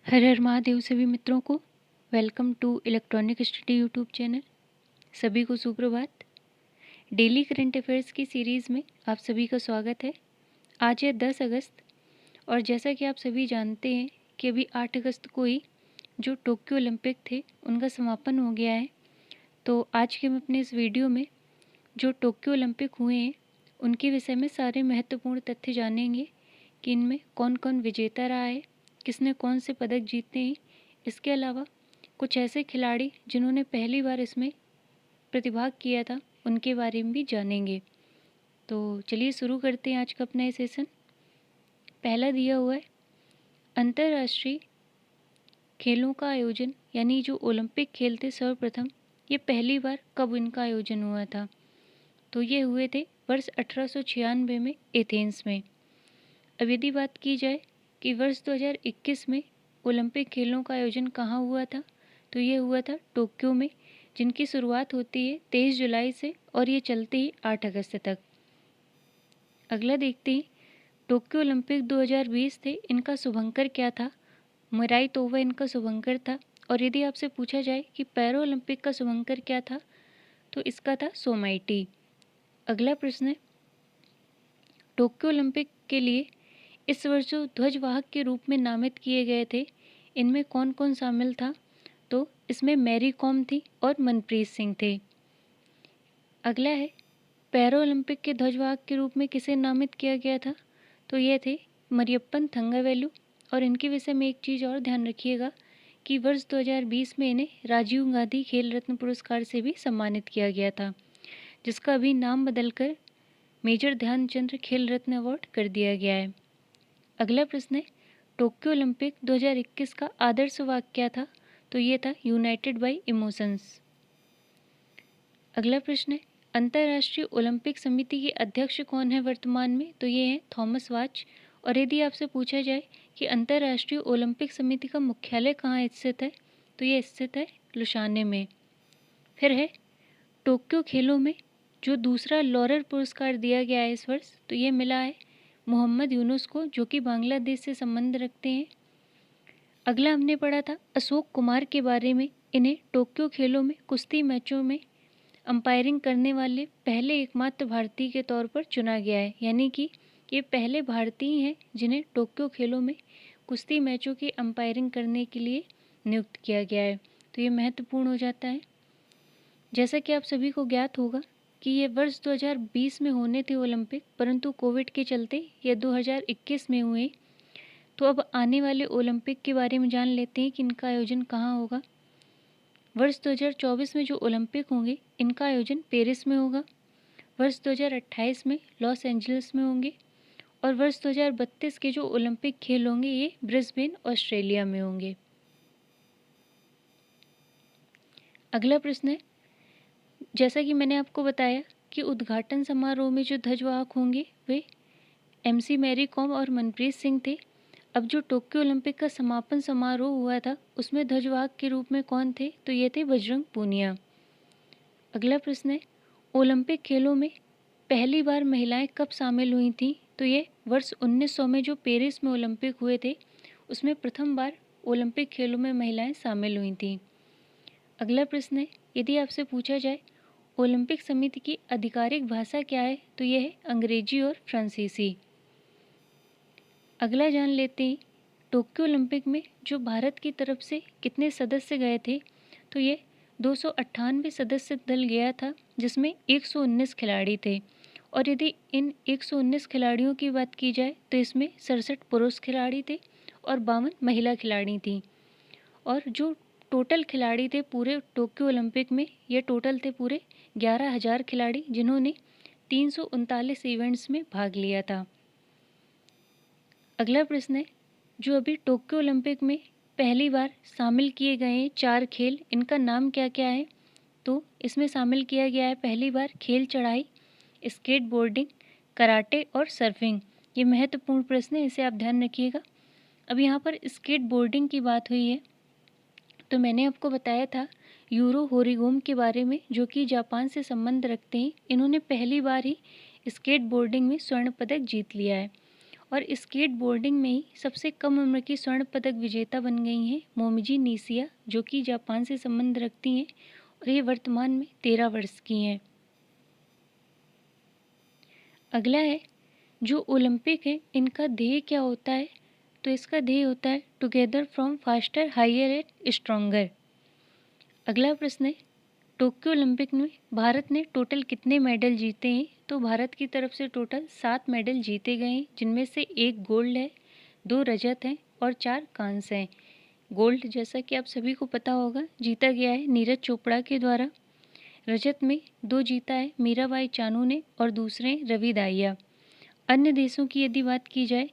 हर हर महादेव सभी मित्रों को welcome to electronic study YouTube channel. सभी को सुप्रभात। डेली करंट अफेयर्स की सीरीज़ में आप सभी का स्वागत है। आज है 10 अगस्त और जैसा कि आप सभी जानते हैं कि अभी 8 अगस्त को ही जो टोक्यो ओलंपिक थे उनका समापन हो गया है। तो आज के हम अपने इस वीडियो में जो टोक्यो ओलंपिक हुए हैं उनके विषय में सारे महत्वपूर्ण तथ्य जानेंगे कि इनमें कौन कौन विजेता रहा है, किसने कौन से पदक जीते हैं। इसके अलावा कुछ ऐसे खिलाड़ी जिन्होंने पहली बार इसमें प्रतिभाग किया था उनके बारे में भी जानेंगे। तो चलिए शुरू करते हैं आज का अपना ये सेशन। पहला दिया हुआ है अंतर्राष्ट्रीय खेलों का आयोजन, यानी जो ओलंपिक खेल थे सर्वप्रथम ये पहली बार कब इनका आयोजन हुआ था। तो ये हुए थे वर्ष 1896 में एथेंस में। अब यदि बात की जाए कि वर्ष 2021 में ओलंपिक खेलों का आयोजन कहाँ हुआ था, तो ये हुआ था टोक्यो में, जिनकी शुरुआत होती है 23 जुलाई से और ये चलती है 8 अगस्त तक। अगला देखते हैं टोक्यो ओलंपिक 2020 थे, इनका शुभंकर क्या था। मिराई तोवा इनका शुभंकर था। और यदि आपसे पूछा जाए कि पैरा ओलंपिक का शुभंकर क्या था, तो इसका था सोमाइटी। अगला प्रश्न है टोक्यो ओलंपिक के लिए इस वर्ष जो ध्वजवाहक के रूप में नामित किए गए थे इनमें कौन कौन शामिल था। तो इसमें मैरी कॉम थी और मनप्रीत सिंह थे। अगला है पैरा ओलंपिक के ध्वजवाहक के रूप में किसे नामित किया गया था, तो ये थे मरियप्पन थंगावेलु। और इनके विषय में एक चीज़ और ध्यान रखिएगा कि वर्ष 2020 में इन्हें राजीव गांधी खेल रत्न पुरस्कार से भी सम्मानित किया गया था, जिसका अभी नाम बदलकर मेजर ध्यानचंद खेल रत्न अवार्ड कर दिया गया है। अगला प्रश्न है टोक्यो ओलंपिक 2021 का आदर्श वाक्य क्या था, तो ये था यूनाइटेड बाय इमोशंस। अगला प्रश्न है अंतर्राष्ट्रीय ओलंपिक समिति के अध्यक्ष कौन है वर्तमान में, तो ये हैं थॉमस वाच। और यदि आपसे पूछा जाए कि अंतर्राष्ट्रीय ओलंपिक समिति का मुख्यालय कहाँ स्थित है, तो ये स्थित है लुसाने में। फिर है टोक्यो खेलों में जो दूसरा लॉरर पुरस्कार दिया गया है इस वर्ष, तो ये मिला है मोहम्मद यूनुस को, जो कि बांग्लादेश से संबंध रखते हैं। अगला हमने पढ़ा था अशोक कुमार के बारे में। इन्हें टोक्यो खेलों में कुश्ती मैचों में अंपायरिंग करने वाले पहले एकमात्र भारतीय के तौर पर चुना गया है, यानी कि ये पहले भारतीय हैं जिन्हें टोक्यो खेलों में कुश्ती मैचों की अंपायरिंग करने के लिए नियुक्त किया गया है। तो ये महत्वपूर्ण हो जाता है। जैसा कि आप सभी को ज्ञात होगा कि ये वर्ष 2020 में होने थे ओलंपिक, परंतु कोविड के चलते ये 2021 में हुए। तो अब आने वाले ओलंपिक के बारे में जान लेते हैं कि इनका आयोजन कहाँ होगा। वर्ष 2024 में जो ओलंपिक होंगे इनका आयोजन पेरिस में होगा। वर्ष 2028 में लॉस एंजल्स में होंगे और वर्ष 2032 के जो ओलंपिक खेल होंगे ये ब्रिस्बेन ऑस्ट्रेलिया में होंगे। अगला प्रश्न है जैसा कि मैंने आपको बताया कि उद्घाटन समारोह में जो ध्वजवाहक होंगे वे एमसी मैरी कॉम और मनप्रीत सिंह थे। अब जो टोक्यो ओलंपिक का समापन समारोह हुआ था उसमें ध्वजवाहक के रूप में कौन थे, तो ये थे बजरंग पूनिया। अगला प्रश्न है ओलंपिक खेलों में पहली बार महिलाएं कब शामिल हुई थीं, तो ये वर्ष 1900 में जो पेरिस में ओलंपिक हुए थे उसमें प्रथम बार ओलंपिक खेलों में महिलाएं शामिल हुई थीं। अगला प्रश्न है यदि आपसे पूछा जाए ओलंपिक समिति की आधिकारिक भाषा क्या है, तो यह है अंग्रेजी और फ्रांसीसी। अगला जान लेते हैं टोक्यो ओलंपिक में जो भारत की तरफ से कितने सदस्य गए थे, तो ये 298 सदस्य दल गया था जिसमें 119 खिलाड़ी थे। और यदि इन 119 खिलाड़ियों की बात की जाए तो इसमें 67 पुरुष खिलाड़ी थे और 52 महिला खिलाड़ी थीं। और जो टोटल खिलाड़ी थे पूरे टोक्यो ओलंपिक में ये टोटल थे पूरे 11,000 खिलाड़ी जिन्होंने 339 इवेंट्स में भाग लिया था। अगला प्रश्न है जो अभी टोक्यो ओलंपिक में पहली बार शामिल किए गए हैं 4 खेल, इनका नाम क्या क्या है, तो इसमें शामिल किया गया है पहली बार खेल चढ़ाई, स्केट बोर्डिंग, कराटे और सर्फिंग। ये महत्वपूर्ण प्रश्न है, इसे आप ध्यान रखिएगा। अब यहाँ पर स्केट बोर्डिंग की बात हुई है तो मैंने आपको बताया था यूरो होरिगोम के बारे में, जो कि जापान से संबंध रखते हैं। इन्होंने पहली बार ही स्केट बोर्डिंग में स्वर्ण पदक जीत लिया है। और स्केट बोर्डिंग में ही सबसे कम उम्र की स्वर्ण पदक विजेता बन गई हैं मोमिजी निशिया, जो कि जापान से संबंध रखती हैं और ये वर्तमान में 13 वर्ष की हैं। अगला है, जो ओलंपिक है इनका ध्येय क्या होता है? तो इसका ध्येय होता है together from faster higher and stronger. अगला प्रश्न है, टोक्यो ओलंपिक में भारत ने टोटल कितने मेडल जीते हैं? तो भारत की तरफ से टोटल 7 मेडल जीते गए हैं, जिनमें से 1 गोल्ड है, 2 रजत हैं और 4 कांस्य हैं। गोल्ड, जैसा कि आप सभी को पता होगा, जीता गया है नीरज चोपड़ा के द्वारा। रजत में 2 जीता है मीराबाई चानू ने और दूसरे रवि दाहिया। अन्य देशों की यदि बात की जाए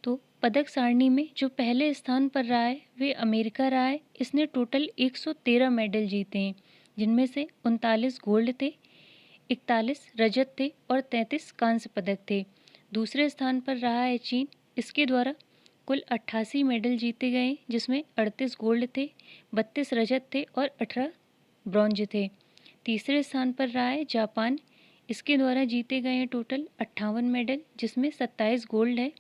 तो पदक सारणी में जो पहले स्थान पर रहा है वे अमेरिका रहा है। इसने टोटल 113 मेडल जीते हैं, जिनमें से 39 गोल्ड थे, 41 रजत थे और 33 कांस्य पदक थे। दूसरे स्थान पर रहा है चीन। इसके द्वारा कुल 88 मेडल जीते गए, जिसमें 38 गोल्ड थे, 32 रजत थे और 18 ब्रॉन्ज थे। तीसरे स्थान पर रहा है जापान। इसके द्वारा जीते गए हैं टोटल 58 मेडल, जिसमें 27 गोल्ड है,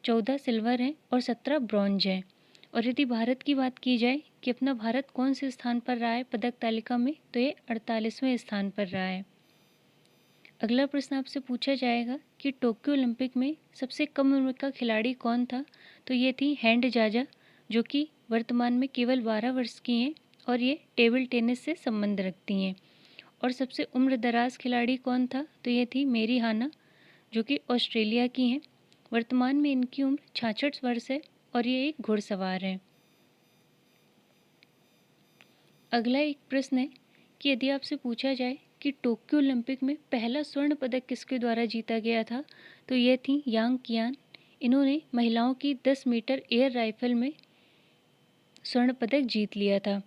14 सिल्वर हैं और 17 ब्रॉन्ज हैं। और यदि भारत की बात की जाए कि अपना भारत कौन से स्थान पर रहा है पदक तालिका में, तो ये 48वें स्थान पर रहा है। अगला प्रश्न आपसे पूछा जाएगा कि टोक्यो ओलंपिक में सबसे कम उम्र का खिलाड़ी कौन था? तो ये थी हैंड जाजा, जो कि वर्तमान में केवल 12 वर्ष की हैं और ये टेबल टेनिस से संबंध रखती हैं। और सबसे उम्र दराज खिलाड़ी कौन था? तो ये थी मेरी हाना, जो कि ऑस्ट्रेलिया की हैं। वर्तमान में इनकी उम्र 66 वर्ष है और ये एक घुड़सवार हैं। अगला एक प्रश्न है कि यदि आपसे पूछा जाए कि टोक्यो ओलंपिक में पहला स्वर्ण पदक किसके द्वारा जीता गया था? तो ये थी यांग कियान। इन्होंने महिलाओं की 10 मीटर एयर राइफल में स्वर्ण पदक जीत लिया था।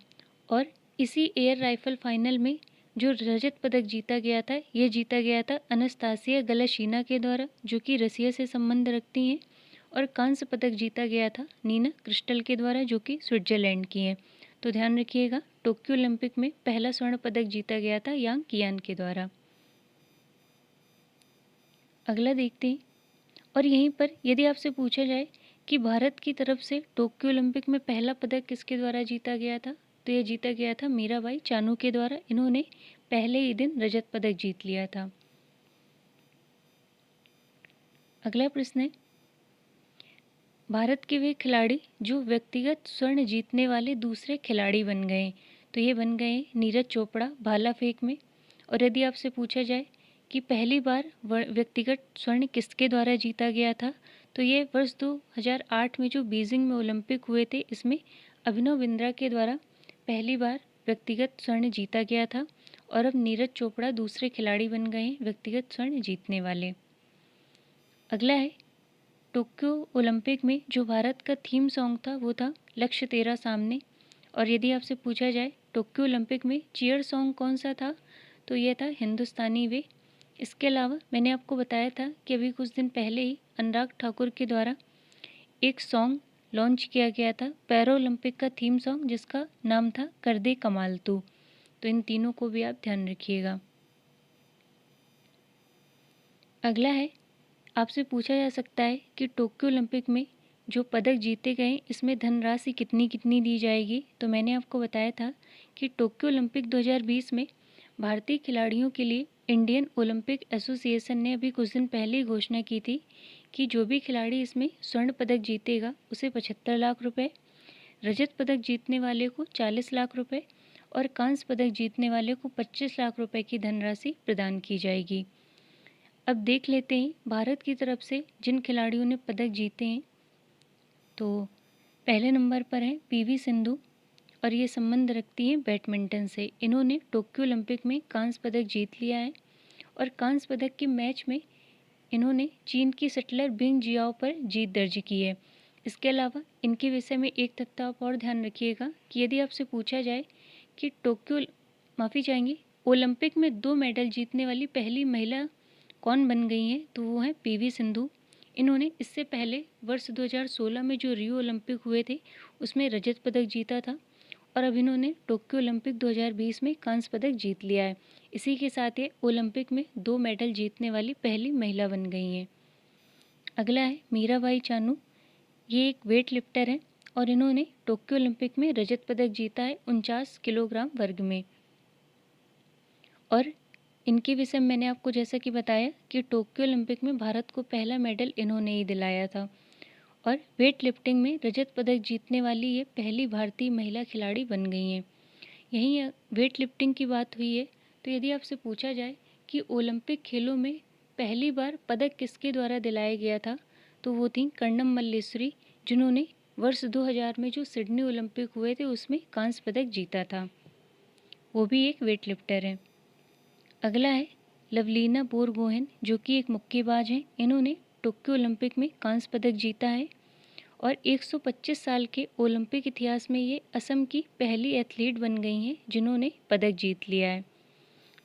और इसी एयर राइफल फाइनल में जो रजत पदक जीता गया था, ये जीता गया था अनस्तासिया गलाशीना के द्वारा, जो कि रसिया से संबंध रखती हैं। और कांस्य पदक जीता गया था नीना क्रिस्टल के द्वारा, जो कि स्विट्जरलैंड की हैं। तो ध्यान रखिएगा, टोक्यो ओलंपिक में पहला स्वर्ण पदक जीता गया था यांग कियान के द्वारा। अगला देखते हैं। और यहीं पर यदि आपसे पूछा जाए कि भारत की तरफ से टोक्यो ओलंपिक में पहला पदक किसके द्वारा जीता गया था, तो यह जीता गया था मीराबाई चानू के द्वारा। इन्होंने पहले ही दिन रजत पदक जीत लिया था। अगला प्रश्न है, भारत के वे खिलाड़ी जो व्यक्तिगत स्वर्ण जीतने वाले दूसरे खिलाड़ी बन गए। तो ये बन गए नीरज चोपड़ा भाला फेंक में। और यदि आपसे पूछा जाए कि पहली बार व्यक्तिगत स्वर्ण किसके द्वारा जीता गया था, तो ये वर्ष 2008 में जो बीजिंग में ओलंपिक हुए थे, इसमें अभिनव बिंद्रा के द्वारा पहली बार व्यक्तिगत स्वर्ण जीता गया था। और अब नीरज चोपड़ा दूसरे खिलाड़ी बन गए व्यक्तिगत स्वर्ण जीतने वाले। अगला है, टोक्यो ओलंपिक में जो भारत का थीम सॉन्ग था वो था लक्ष्य तेरा सामने। और यदि आपसे पूछा जाए टोक्यो ओलंपिक में चीयर सॉन्ग कौन सा था, तो ये था हिंदुस्तानी वे। इसके अलावा मैंने आपको बताया था कि अभी कुछ दिन पहले ही अनुराग ठाकुर के द्वारा एक सॉन्ग लॉन्च किया गया था पैरा ओलंपिक का थीम सॉन्ग, जिसका नाम था कर दे कमाल तू। तो इन तीनों को भी आप ध्यान रखिएगा। अगला है, आपसे पूछा जा सकता है कि टोक्यो ओलंपिक में जो पदक जीते गए इसमें धनराशि कितनी कितनी दी जाएगी। तो मैंने आपको बताया था कि टोक्यो ओलंपिक 2020 में भारतीय खिलाड़ियों के लिए इंडियन ओलंपिक एसोसिएशन ने अभी कुछ दिन पहले ही घोषणा की थी कि जो भी खिलाड़ी इसमें स्वर्ण पदक जीतेगा उसे 75 लाख रुपए, रजत पदक जीतने वाले को 40 लाख रुपए और कांस्य पदक जीतने वाले को 25 लाख रुपए की धनराशि प्रदान की जाएगी। अब देख लेते हैं भारत की तरफ से जिन खिलाड़ियों ने पदक जीते हैं। तो पहले नंबर पर हैं पीवी सिंधु, और ये संबंध रखती हैं बैडमिंटन से। इन्होंने टोक्यो ओलंपिक में कांस्य पदक जीत लिया है। और कांस्य पदक के मैच में इन्होंने चीन की शटलर बिंग जियाओ पर जीत दर्ज की है। इसके अलावा इनके विषय में एक तथ्य आप और ध्यान रखिएगा कि यदि आपसे पूछा जाए कि माफ़ी चाहेंगे ओलंपिक में 2 मेडल जीतने वाली पहली महिला कौन बन गई हैं, तो वो हैं पीवी सिंधु। इन्होंने इससे पहले वर्ष 2016 में जो रियो ओलंपिक हुए थे उसमें रजत पदक जीता था। और अब इन्होंने टोक्यो ओलंपिक 2020 में कांस्य पदक जीत लिया है। इसी के साथ ये ओलंपिक में 2 मेडल जीतने वाली पहली महिला बन गई हैं। अगला है मीराबाई चानू। ये एक वेट लिफ्टर हैं और इन्होंने टोक्यो ओलंपिक में रजत पदक जीता है 49 किलोग्राम वर्ग में। और इनके विषय में मैंने आपको जैसा कि बताया कि टोक्यो ओलंपिक में भारत को पहला मेडल इन्होंने ही दिलाया था और वेट लिफ्टिंग में रजत पदक जीतने वाली ये पहली भारतीय महिला खिलाड़ी बन गई हैं। यहीं वेट लिफ्टिंग की बात हुई है तो यदि आपसे पूछा जाए कि ओलंपिक खेलों में पहली बार पदक किसके द्वारा दिलाया गया था तो वो थी कर्णम मल्लेश्वरी, जिन्होंने वर्ष 2000 में जो सिडनी ओलंपिक हुए थे उसमें कांस्य पदक जीता था। वो भी एक वेट लिफ्टर है। अगला है लवलीना बोरगोहेन, जो कि एक मुक्केबाज हैं। इन्होंने टोक्यो ओलंपिक में कांस्य पदक जीता है और 125 साल के ओलंपिक इतिहास में ये असम की पहली एथलीट बन गई हैं जिन्होंने पदक जीत लिया है।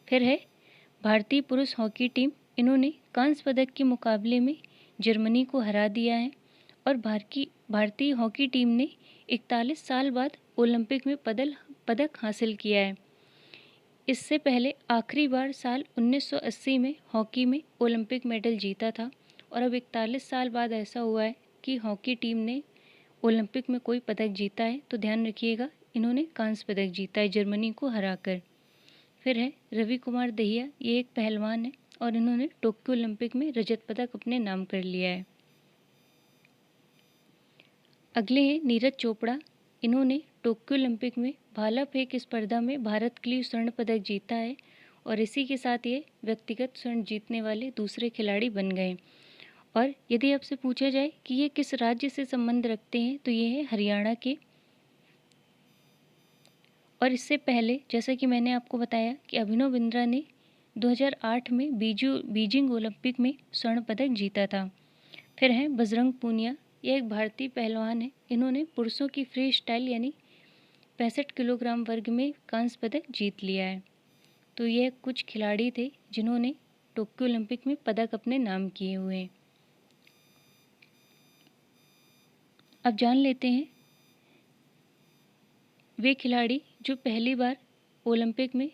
फिर है भारतीय पुरुष हॉकी टीम। इन्होंने कांस्य पदक के मुकाबले में जर्मनी को हरा दिया है और भारतीय हॉकी टीम ने 41 साल बाद ओलंपिक में पदक हासिल किया है। इससे पहले आखिरी बार साल 1980 में हॉकी में ओलंपिक मेडल जीता था और अब 41 साल बाद ऐसा हुआ है कि हॉकी टीम ने ओलंपिक में कोई पदक जीता है। तो ध्यान रखिएगा, इन्होंने कांस्य पदक जीता है जर्मनी को हराकर। फिर है रवि कुमार दहिया। ये एक पहलवान है और इन्होंने टोक्यो ओलंपिक में रजत पदक अपने नाम कर लिया है। अगले हैं नीरज चोपड़ा। इन्होंने टोक्यो ओलंपिक में भाला फेंक स्पर्धा में भारत के लिए स्वर्ण पदक जीता है और इसी के साथ ये व्यक्तिगत स्वर्ण जीतने वाले दूसरे खिलाड़ी बन गए। और यदि आपसे पूछा जाए कि ये किस राज्य से संबंध रखते हैं तो ये है हरियाणा के। और इससे पहले जैसा कि मैंने आपको बताया कि अभिनव बिंद्रा ने 2008 में बीजिंग ओलंपिक में स्वर्ण पदक जीता था। फिर है बजरंग पूनिया। ये एक भारतीय पहलवान है। इन्होंने पुरुषों की फ्री स्टाइल यानी 65 किलोग्राम वर्ग में कांस्य पदक जीत लिया है। तो ये कुछ खिलाड़ी थे जिन्होंने टोक्यो ओलंपिक में पदक अपने नाम किए हुए हैं। अब जान लेते हैं वे खिलाड़ी जो पहली बार ओलंपिक में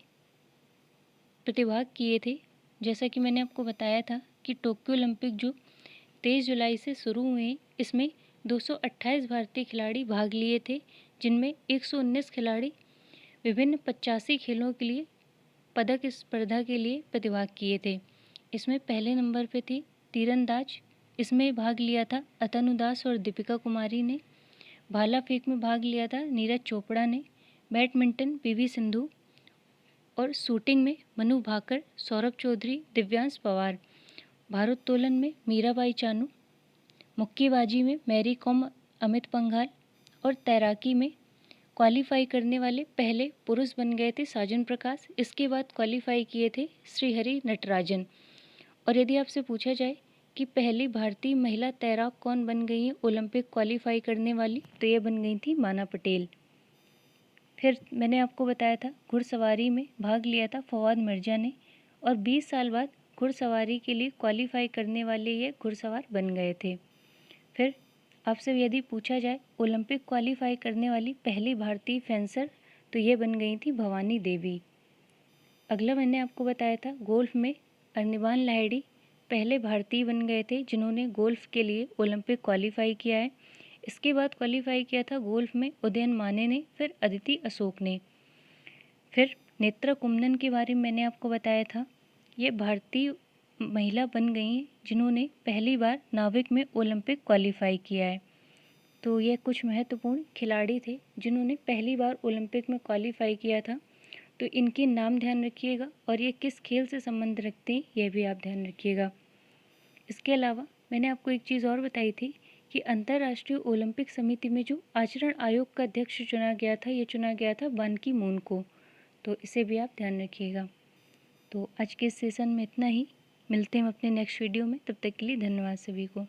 प्रतिभाग किए थे। जैसा कि मैंने आपको बताया था कि टोक्यो ओलंपिक जो 23 जुलाई से शुरू हुए, इसमें 228 भारतीय खिलाड़ी भाग लिए थे, जिनमें 119 खिलाड़ी विभिन्न 85 खेलों के लिए पदक स्पर्धा के लिए प्रतिभाग किए थे। इसमें पहले नंबर पे थी तीरंदाज। इसमें भाग लिया था अतनु दास और दीपिका कुमारी ने। भाला फेंक में भाग लिया था नीरज चोपड़ा ने। बैडमिंटन पीवी सिंधु और शूटिंग में मनु भाकर, सौरभ चौधरी, दिव्यांश पवार। भारोत्तोलन में मीराबाई चानू। मुक्केबाजी में मैरी कॉम, अमित पंघाल और तैराकी में क्वालिफाई करने वाले पहले पुरुष बन गए थे साजन प्रकाश। इसके बाद क्वालिफाई किए थे श्रीहरि नटराजन। और यदि आपसे पूछा जाए कि पहली भारतीय महिला तैराक कौन बन गई है ओलंपिक क्वालिफाई करने वाली, तो ये बन गई थी माना पटेल। फिर मैंने आपको बताया था घुड़सवारी में भाग लिया था फवाद मिर्जा ने और 20 साल बाद घुड़सवारी के लिए क्वालिफाई करने वाले ये घुड़सवार बन गए थे। फिर आपसे यदि पूछा जाए ओलंपिक क्वालिफाई करने वाली पहली भारतीय फेंसर, तो ये बन गई थी भवानी देवी। अगला मैंने आपको बताया था गोल्फ में अनिर्बान लाहिड़ी पहले भारतीय बन गए थे जिन्होंने गोल्फ के लिए ओलंपिक क्वालिफाई किया है। इसके बाद क्वालिफाई किया था गोल्फ में उदयन माने ने, फिर अदिति अशोक ने। फिर नेत्रा कुम्मनन के बारे में मैंने आपको बताया था, ये भारतीय महिला बन गई हैं जिन्होंने पहली बार नाविक में ओलंपिक क्वालिफाई किया है। तो ये कुछ महत्वपूर्ण खिलाड़ी थे जिन्होंने पहली बार ओलंपिक में क्वालिफाई किया था। तो इनके नाम ध्यान रखिएगा और ये किस खेल से संबंध रखते हैं यह भी आप ध्यान रखिएगा। इसके अलावा मैंने आपको एक चीज़ और बताई थी कि अंतर्राष्ट्रीय ओलंपिक समिति में जो आचरण आयोग का अध्यक्ष चुना गया था, ये चुना गया था बान की मून को। तो इसे भी आप ध्यान रखिएगा। तो आज के इस सेशन में इतना ही। मिलते हैं अपने नेक्स्ट वीडियो में। तब तक के लिए धन्यवाद सभी को।